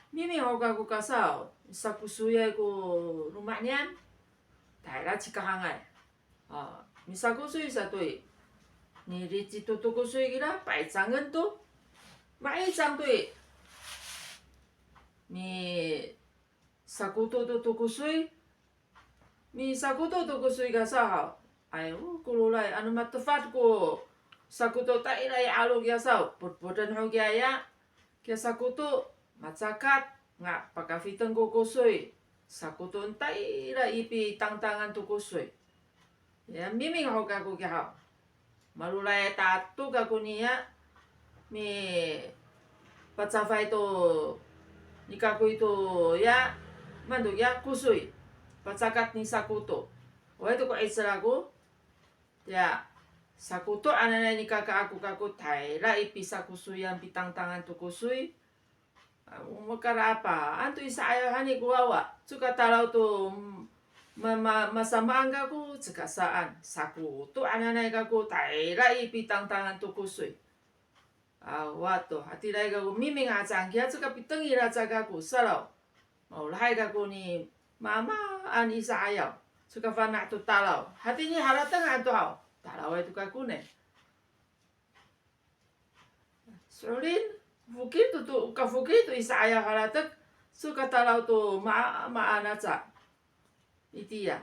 Mimi hoga ku kasao sakusuya ku rumahnya daerah Cikahangai. Misakusui satui ni rici tutu kusui gira paicanggen tu maicang tui mi sakutu tutu kusui mi sakutu tu kusui kasao ayo kululai anu matefat ku sakutu ta ilai alu kiasau put-putan ho kiaya kia sakutu macakat nga pakafiteng ko kusui sakutu entai ila ipi tang-tangan tu kusui ya mimi ho kaku kia malulai tatu kaku nia mi pacafai tu nikaku itu ya mandu ya kusui pacakat ni sakutu wa itu ko israku ya sakutu anana ni kakak aku kaku taira ipi sakusui yang pitang tangan tu kusui makara apa antu isa ayo hani kuwawa suka talau tu masama anggaku cekasaan sakutu anana kaku taira ipi tang tangan tu kusui wato hati dai kaku mimi ngacang kia suka pitengi raca kaku salau mau lahai kaku ni mama an isa ayo suka fana tu talau hati ni haratang antu hau talau itu kaku ne solin Fukir tu ka fukir tu isa ayah halatek suka talau tu ma anaca iti ya